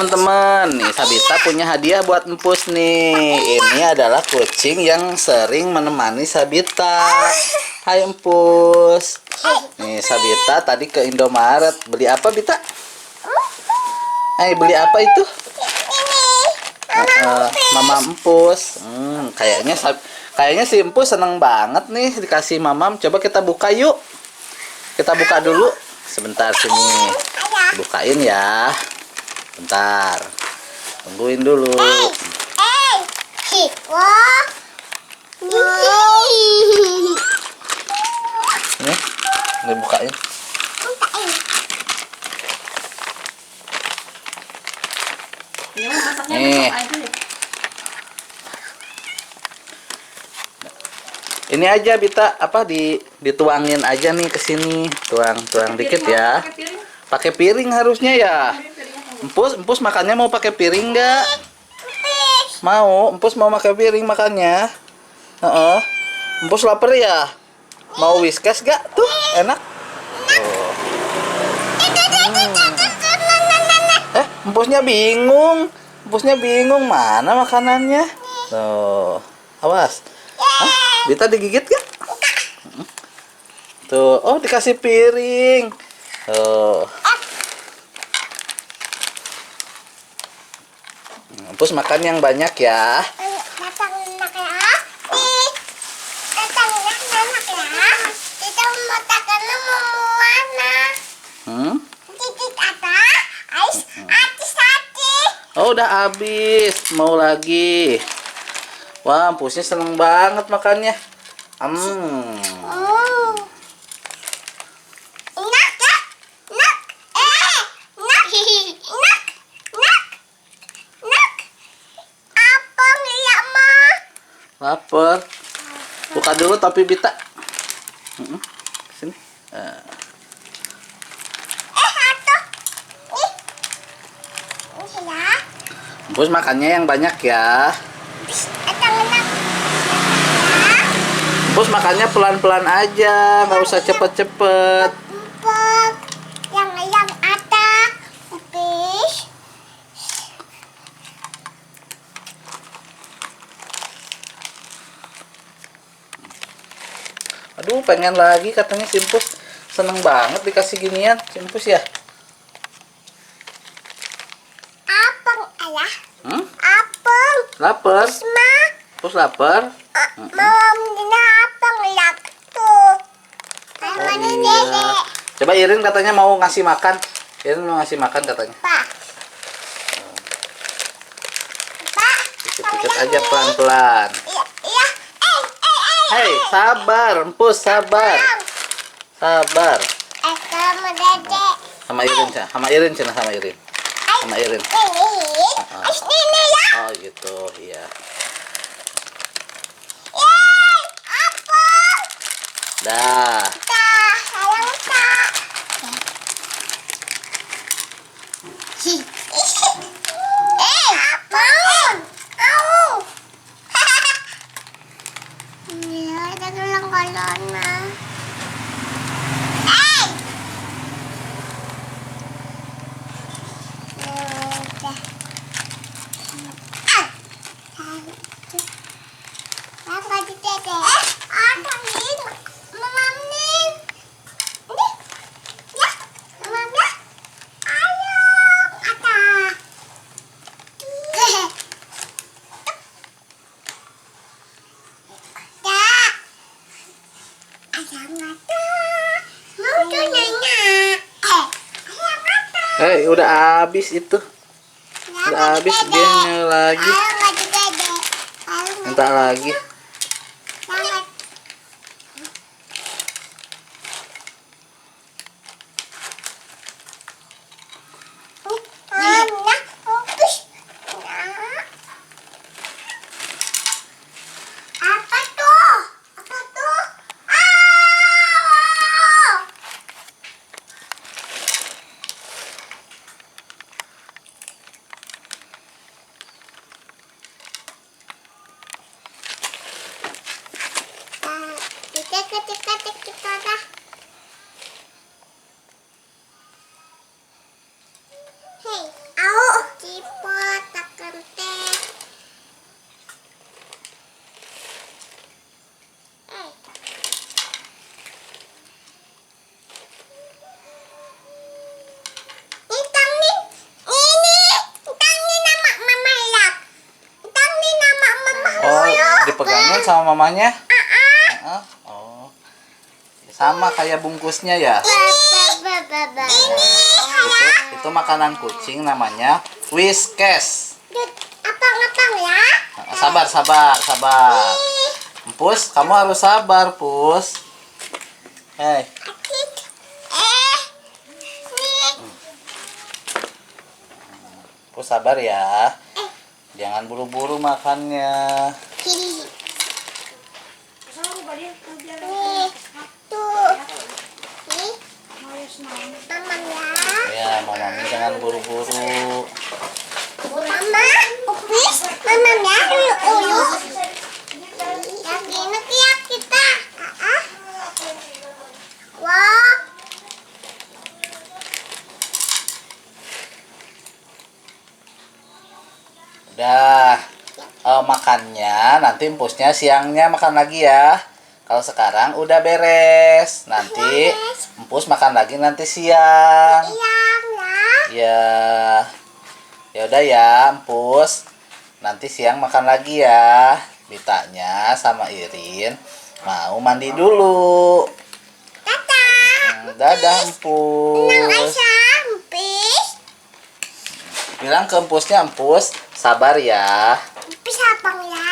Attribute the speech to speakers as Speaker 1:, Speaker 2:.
Speaker 1: teman-teman, nih Sabita punya hadiah buat Empus nih. Ini adalah kucing yang sering menemani Sabita. Hai Empus. Nih Sabita tadi ke Indomaret. Beli apa Bita? Beli apa itu? Mama Empus. Kayaknya si Empus seneng banget nih dikasih mamam. Coba kita buka yuk. Kita buka dulu. Sebentar sini. Bukain ya. Bentar. Tungguin dulu. Ini dibukain. Nih. Ini aja Bita dituangin aja nih ke sini. Tuang dikit ya. Pakai piring harusnya ya. Empus makannya mau pakai piring nggak? Mau. Empus mau pakai piring makannya. Empus lapar ya? Mau Whiskas gak? Tuh, enak. Empusnya bingung. Mana makanannya? Tuh, awas. Bita digigit gak? Tuh, oh dikasih piring. Tuh. Empus makan yang banyak ya. Oh udah habis, mau lagi. Wah, Empusnya seneng banget makannya. Lapar. Buka dulu tapi Bita. Sini. Empus makannya yang banyak ya. Empus makannya pelan-pelan aja, nggak usah cepet-cepet. Aduh, pengen lagi katanya si Empus. Seneng banget dikasih ginian si Empus ya. Lapar? Empus lapar? Coba Irin katanya mau ngasih makan. Irin mau ngasih makan katanya. Dikit-dikit aja pelan-pelan. Hei, sabar, Empus, sabar. Sabar. Sama Irin. Oh gitu, iya. Dah. Udah habis itu. Udah habis dia lagi. Minta lagi. Takut sama mamanya? Oh. Sama kayak bungkusnya ya. Itu makanan kucing namanya Whiskas.
Speaker 2: Apa ya?
Speaker 1: Sabar, sabar, sabar. Pus, kamu harus sabar, Pus. Hei. Pus sabar ya. Jangan buru-buru makannya. Ya, Mami jangan buru-buru.
Speaker 2: Mama, upis, mamanya ulu. Lagi kita. Wah.
Speaker 1: Udah. Makannya nanti empusnya siangnya makan lagi ya. Kalau sekarang udah beres. Nanti empus makan lagi nanti siang. Ya. Ya udah ya, empus. Nanti siang makan lagi ya. Bitanya sama Irin mau mandi dulu. Dadah, empus. Bilang ke empusnya, empus sabar ya.
Speaker 2: Empis abang ya.